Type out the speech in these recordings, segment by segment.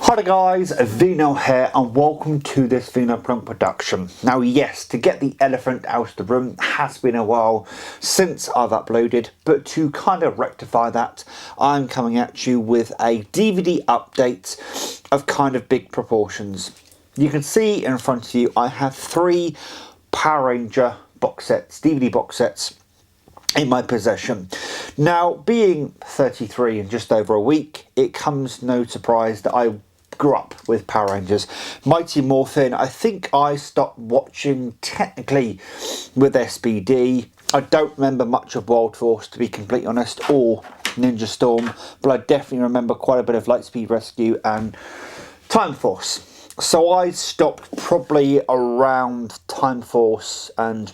Hi there guys, Vino here and welcome to this Vino Plunk production. Now yes, to get the elephant out of the room has been a while since I've uploaded, but to kind of rectify that, I'm coming at you with a DVD update of kind of big proportions. You can see in front of you I have 3 Power Ranger box sets, DVD box sets in my possession. Now, being 33 in just over a week, it comes no surprise that I grew up with Power Rangers. Mighty Morphin, I think I stopped watching technically with SBD. I don't remember much of Wild Force, to be completely honest, or Ninja Storm, but I definitely remember quite a bit of Lightspeed Rescue and Time Force. So I stopped probably around Time Force and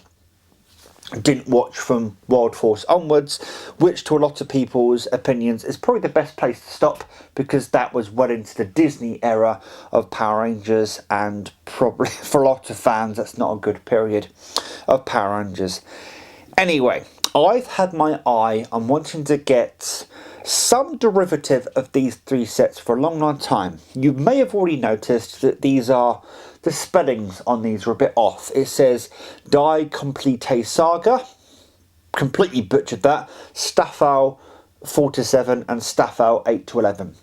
didn't watch from Wild Force onwards, which to a lot of people's opinions is probably the best place to stop, because that was well into the Disney era of Power Rangers, and probably for a lot of fans that's not a good period of Power Rangers. Anyway, I've had my eye on wanting to get some derivative of these 3 sets for a long time. You may have already noticed that the spellings on these are a bit off. It says Die Complete Saga, completely butchered that, Staffel 4-7 and Staffel 8-11.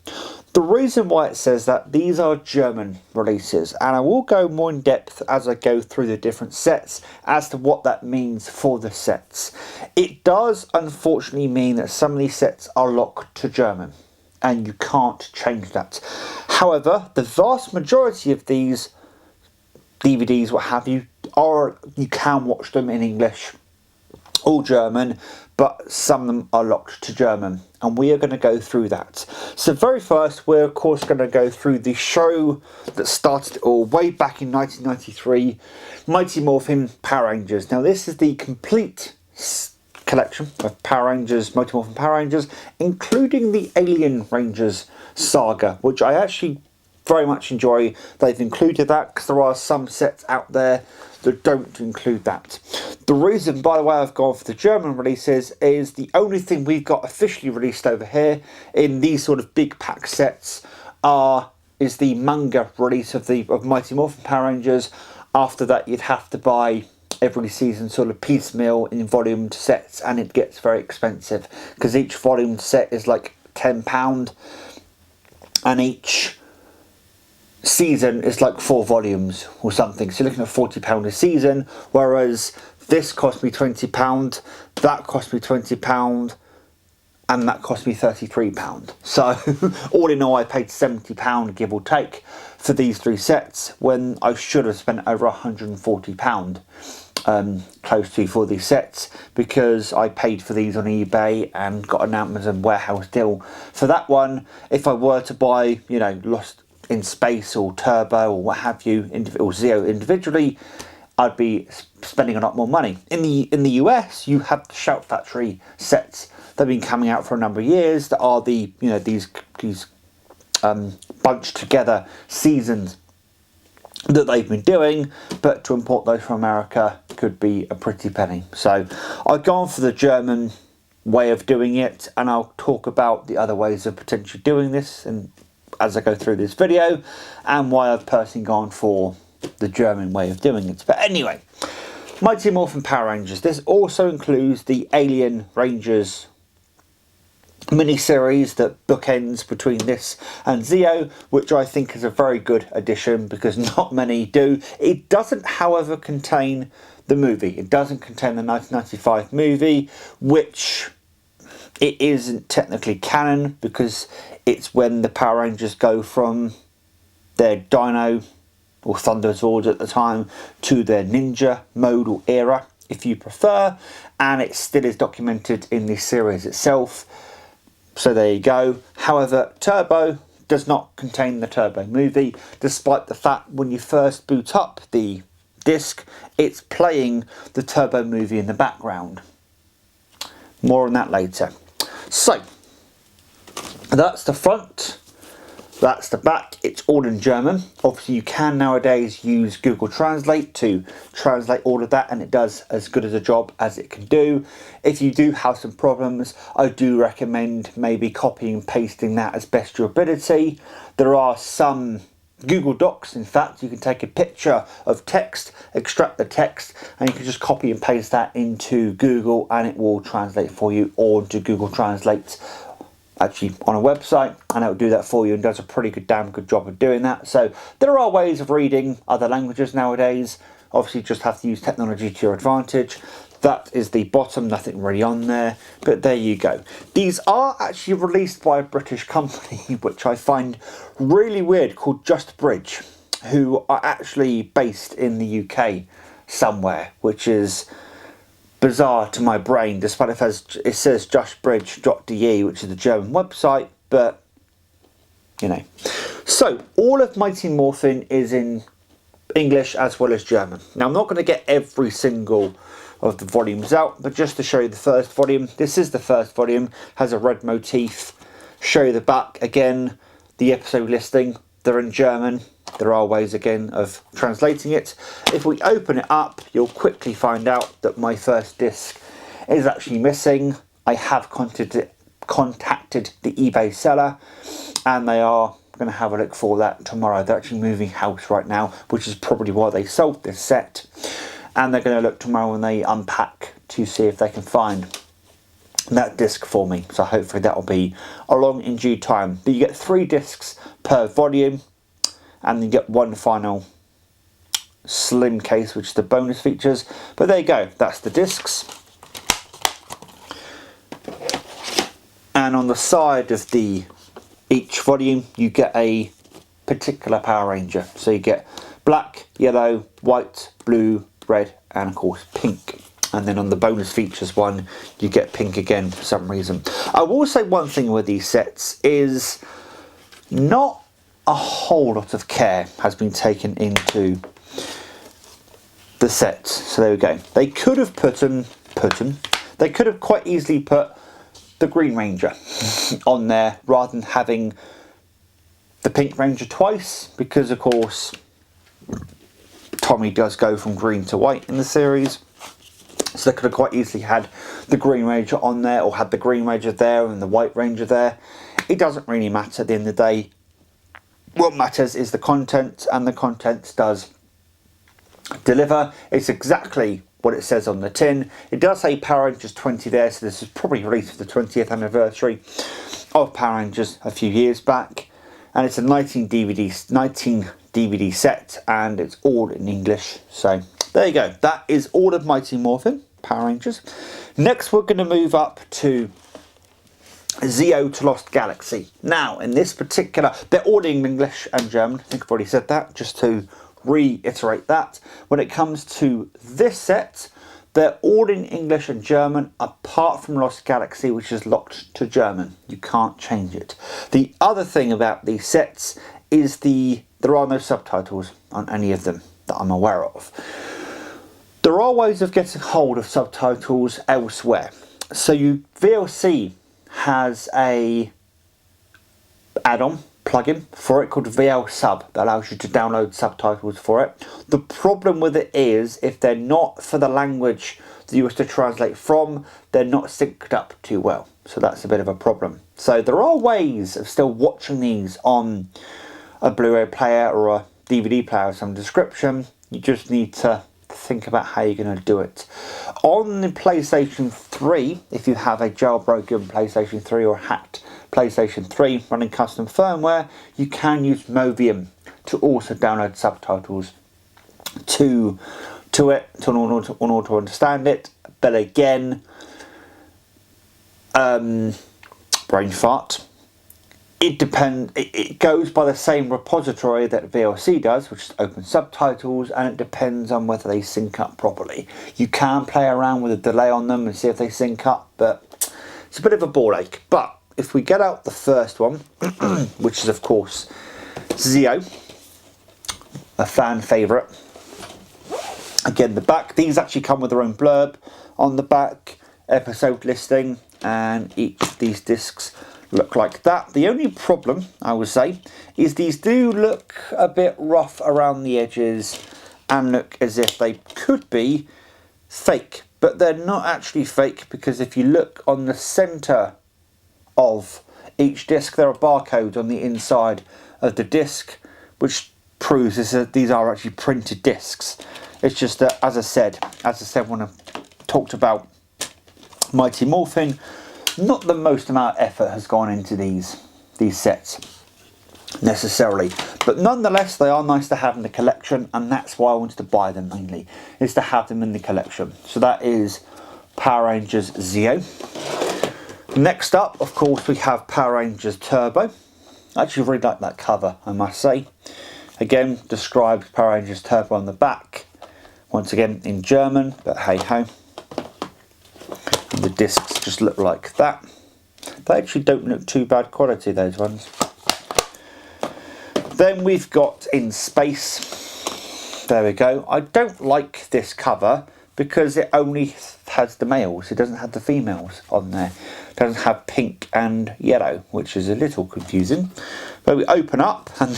The reason why it says that, these are German releases, and I will go more in depth as I go through the different sets as to what that means for the sets. It does unfortunately mean that some of these sets are locked to German, and you can't change that. However, the vast majority of these DVDs, what have you, you can watch them in English or German, but some of them are locked to German, and we are going to go through that. So very first, we're of course going to go through the show that started it all way back in 1993, Mighty Morphin Power Rangers. Now this is the complete collection of Power Rangers, Mighty Morphin Power Rangers, including the Alien Rangers saga, which I actually very much enjoy. They've included that because there are some sets out there that don't include that. The reason, by the way, I've gone for the German releases is the only thing we've got officially released over here in these sort of big pack sets is the manga release of Mighty Morphin Power Rangers. After that, you'd have to buy every season sort of piecemeal in volumed sets, and it gets very expensive because each volumed set is like £10, and each season is like 4 volumes or something, so you're looking at £40 a season, whereas this cost me £20, that cost me £20, and that cost me £33. So all in all I paid £70, give or take, for these 3 sets, when I should have spent over £140 close to for these sets, because I paid for these on eBay and got an Amazon warehouse deal for that one. If I were to buy, you know, Lost in Space or Turbo or what have you, or Zeo individually, I'd be spending a lot more money. In the US, you have the Shout Factory sets that have been coming out for a number of years, that are the, you know, these bunched together seasons that they've been doing, but to import those from America could be a pretty penny. So I've gone for the German way of doing it, and I'll talk about the other ways of potentially doing this and as I go through this video, and why I've personally gone for the German way of doing it. But anyway, Mighty Morphin Power Rangers. This also includes the Alien Rangers mini-series that bookends between this and Zeo, which I think is a very good addition because not many do. It doesn't, however, contain the movie. It doesn't contain the 1995 movie, which it isn't technically canon, because it's when the Power Rangers go from their Dino or Thunderzords at the time to their Ninja mode or era, if you prefer, and it still is documented in the series itself. So there you go. However, Turbo does not contain the Turbo movie, despite the fact when you first boot up the disc, it's playing the Turbo movie in the background. More on that later. So that's the front That's the back. It's all in German. Obviously you can nowadays use Google Translate to translate all of that, and it does as good as a job as it can do. If you do have some problems, I do recommend maybe copying and pasting that as best your ability. There are some Google Docs, in fact, you can take a picture of text, extract the text, and you can just copy and paste that into Google and it will translate for you, or into Google Translate actually on a website, and it will do that for you and does a pretty damn good job of doing that. So there are ways of reading other languages nowadays. Obviously you just have to use technology to your advantage. That is the bottom, nothing really on there, but there you go. These are actually released by a British company, which I find really weird, called Just Bridge, who are actually based in the UK somewhere, which is bizarre to my brain, despite it says justbridge.de, which is the German website, but you know. So all of Mighty Morphin is in English as well as German. Now I'm not going to get every single of the volumes out, but just to show you the first volume, this is the first volume, has a red motif. Show you the back again, the episode listing, they're in German. There are ways again of translating it. If we open it up, you'll quickly find out that my first disc is actually missing. I have contacted the eBay seller, and they are going to have a look for that tomorrow. They're actually moving house right now, which is probably why they sold this set. And they're going to look tomorrow when they unpack to see if they can find that disc for me. So hopefully that will be along in due time. But you get 3 discs per volume, and you get one final slim case, which is the bonus features. But there you go, that's the discs. And on the side of each volume, you get a particular Power Ranger. So you get black, yellow, white, blue, red, and of course pink. And then on the bonus features one, you get pink again for some reason. I will say one thing with these sets is not a whole lot of care has been taken into the sets. So there we go. They could have they could have quite easily put the Green Ranger on there rather than having the Pink Ranger twice, because of course Tommy does go from green to white in the series. So they could have quite easily had the Green Ranger on there, or had the Green Ranger there and the White Ranger there. It doesn't really matter at the end of the day. What matters is the content, and the content does deliver. It's exactly what it says on the tin. It does say Power Rangers 20 there, so this is probably released for the 20th anniversary of Power Rangers a few years back. And it's a 19 DVD set, and it's all in English. So there you go. That is all of Mighty Morphin Power Rangers. Next we're going to move up to Zeo to Lost Galaxy. Now in this particular, they're all in English and German. I think I've already said that, just to reiterate that. When it comes to this set, they're all in English and German, apart from Lost Galaxy, which is locked to German. You can't change it. The other thing about these sets is there are no subtitles on any of them that I'm aware of. There are ways of getting hold of subtitles elsewhere. So VLC has a add-on plugin for it called VL Sub that allows you to download subtitles for it. The problem with it is, if they're not for the language that you wish to translate from, they're not synced up too well. So that's a bit of a problem. So there are ways of still watching these on a Blu-ray player or a DVD player of some description. You just need to think about how you're going to do it. On the PlayStation 3, if you have a jailbroken PlayStation 3 or hacked PlayStation 3 running custom firmware, you can use Movium to also download subtitles to it in order to understand it. But again, brain fart. It depends. It goes by the same repository that VLC does, which is Open Subtitles, and it depends on whether they sync up properly. You can play around with a delay on them and see if they sync up, but it's a bit of a ball ache. But if we get out the first one, which is of course Zeo, a fan favourite. Again, the back, these actually come with their own blurb on the back, episode listing, and each of these discs look like that. The only problem, I would say, is these do look a bit rough around the edges and look as if they could be fake, but they're not actually fake, because if you look on the center of each disc, there are barcodes on the inside of the disc, which proves that these are actually printed discs. It's just that, as I said when I talked about Mighty Morphin, not the most amount of effort has gone into these sets necessarily, but nonetheless they are nice to have in the collection, and that's why I wanted to buy them mainly, is to have them in the collection. So that is Power Rangers Zeo. Next up, of course, we have Power Rangers Turbo. I actually really like that cover, I must say. Again, describes Power Rangers Turbo on the back, once again in German, but hey ho. And the discs just look like that. They actually don't look too bad quality, those ones. Then we've got In Space. There we go. I don't like this cover because it only has the males. It doesn't have the females on there. It doesn't have pink and yellow, which is a little confusing. But we open up, and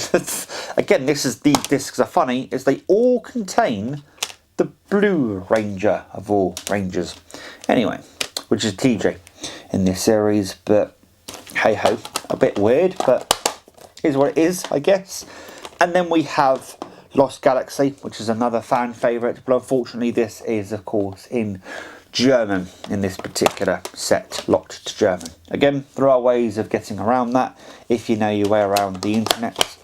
again, these discs are funny, is they all contain the Blue Ranger of all Rangers. Anyway, which is TJ in this series, but hey ho, a bit weird, but is what it is, I guess. And then we have Lost Galaxy, which is another fan favourite, but unfortunately this is, of course, in German in this particular set, locked to German. Again, there are ways of getting around that if you know your way around the internet.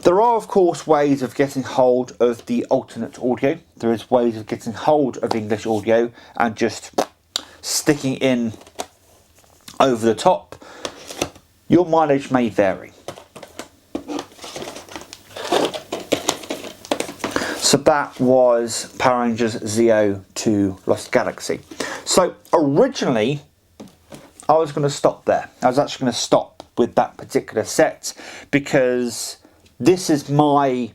There are, of course, ways of getting hold of the alternate audio. There is ways of getting hold of English audio and just sticking in over the top. Your mileage may vary. So that was Power Rangers Zeo to Lost Galaxy. So originally I was going to stop there. I was actually going to stop with that particular set because this is my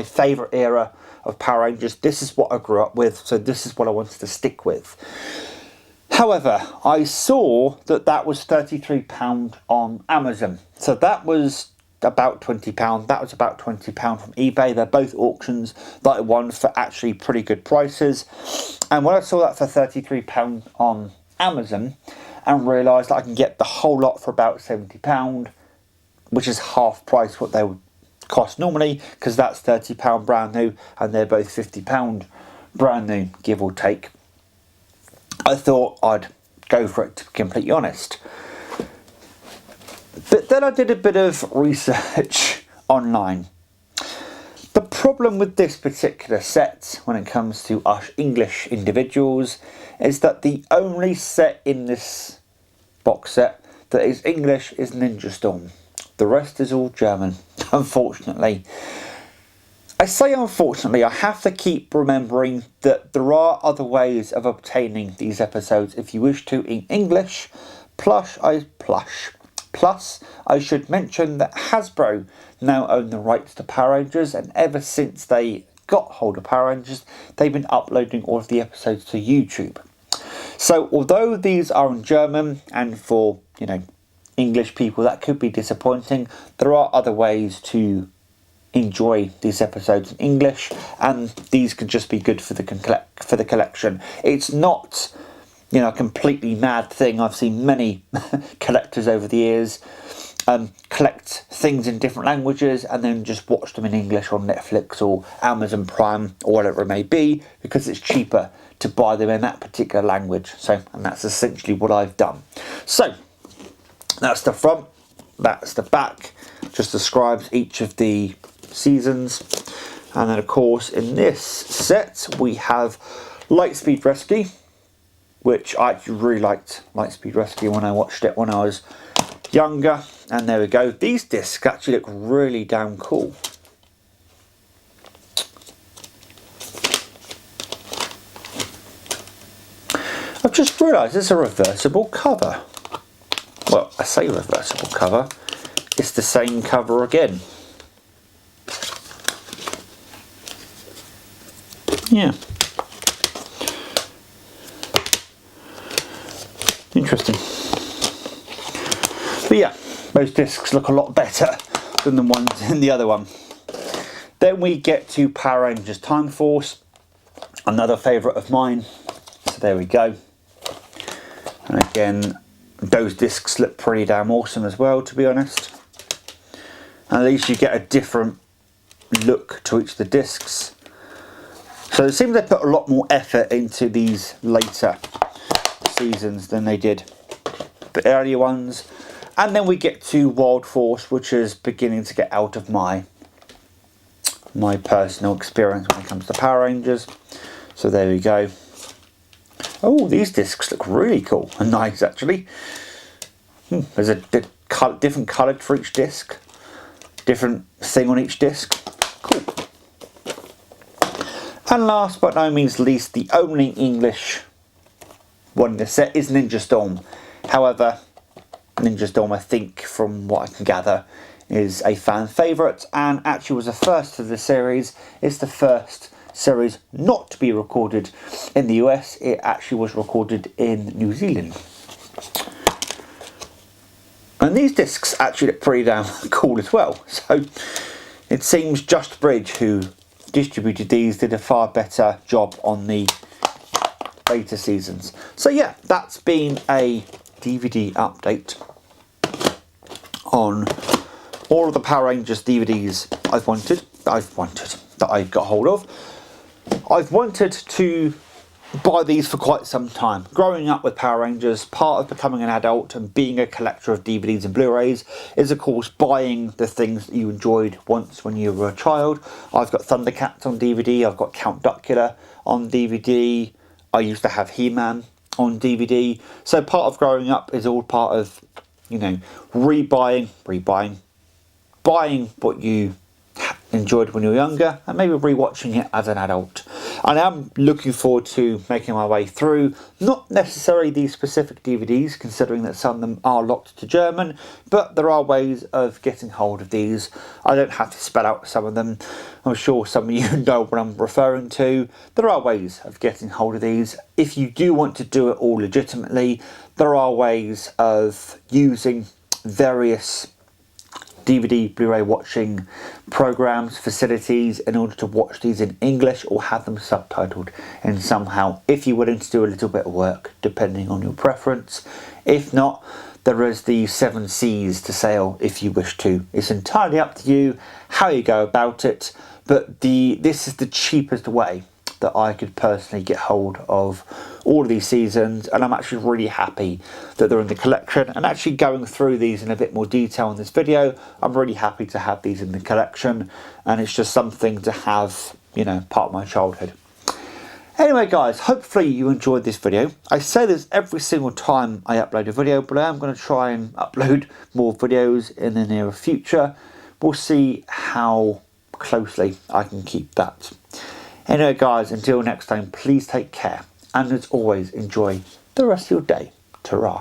favourite era of Power Rangers. This is what I grew up with, so this is what I wanted to stick with. However, I saw that was £33 on Amazon. So that was about £20. That was about £20 from eBay. They're both auctions that I won for actually pretty good prices. And when I saw that for £33 on Amazon and realised that I can get the whole lot for about £70, which is half price what they would cost normally, because that's £30 brand new and they're both £50 brand new, give or take, I thought I'd go for it, to be completely honest. But then I did a bit of research online. The problem with this particular set, when it comes to us English individuals, is that the only set in this box set that is English is Ninja Storm. The rest is all German, unfortunately. I say unfortunately, I have to keep remembering that there are other ways of obtaining these episodes if you wish to in English. Plus, I should mention that Hasbro now own the rights to Power Rangers, and ever since they got hold of Power Rangers, they've been uploading all of the episodes to YouTube. So although these are in German, and for, English people that could be disappointing, there are other ways to enjoy these episodes in English, and these can just be good for the collection. It's not a completely mad thing. I've seen many collectors over the years collect things in different languages and then just watch them in English on Netflix or Amazon Prime or whatever it may be, because it's cheaper to buy them in that particular language. And that's essentially what I've done. So that's the front, that's the back, just describes each of the seasons. And then of course in this set we have Lightspeed Rescue, which I actually really liked Lightspeed Rescue when I watched it when I was younger. And there we go. These discs actually look really damn cool. I've just realised it's a reversible cover. Well, I say reversible cover. It's the same cover again. Yeah. Interesting. But yeah, those discs look a lot better than the ones in the other one. Then we get to Power Rangers Time Force, another favourite of mine. So there we go. And again, those discs look pretty damn awesome as well, to be honest. And at least you get a different look to each of the discs. So it seems they put a lot more effort into these later seasons than they did the earlier ones. And then we get to Wild Force, which is beginning to get out of my personal experience when it comes to Power Rangers. So there we go. Oh, these discs look really cool and nice, actually. There's a different coloured for each disc. Different thing on each disc. Cool. And last but no means least, the only English one in the set is Ninja Storm. However, Ninja Storm, I think, from what I can gather, is a fan favourite and actually was the first of the series. It's the first series not to be recorded in the US. It actually was recorded in New Zealand. And these discs actually look pretty damn cool as well. So it seems Just Bridge, who distributed these, did a far better job on the later seasons. So yeah, that's been a DVD update on all of the Power Rangers DVDs that I got hold of. I've wanted to buy these for quite some time. Growing up with Power Rangers, part of becoming an adult and being a collector of DVDs and Blu-rays is of course buying the things that you enjoyed once when you were a child. I've got Thundercats on DVD, I've got Count Duckula on DVD, I used to have He-Man on DVD. So part of growing up is all part of, you know, buying what you enjoyed when you were younger and maybe rewatching it as an adult. And I'm looking forward to making my way through, not necessarily these specific DVDs, considering that some of them are locked to German, but there are ways of getting hold of these. I don't have to spell out some of them. I'm sure some of you know what I'm referring to. There are ways of getting hold of these. If you do want to do it all legitimately, there are ways of using various DVD, Blu-ray watching programs, facilities in order to watch these in English or have them subtitled in somehow, if you're willing to do a little bit of work, depending on your preference. If not, there is the 7 Cs to sail if you wish to. It's entirely up to you how you go about it, but this is the cheapest way that I could personally get hold of all of these seasons, and I'm actually really happy that they're in the collection. And actually going through these in a bit more detail in this video, I'm really happy to have these in the collection, and it's just something to have, you know, part of my childhood. Anyway guys, hopefully you enjoyed this video. I say this every single time I upload a video, but I am going to try and upload more videos in the near future. We'll see how closely I can keep that. Anyway guys, until next time, please take care, and as always, enjoy the rest of your day. Ta-ra.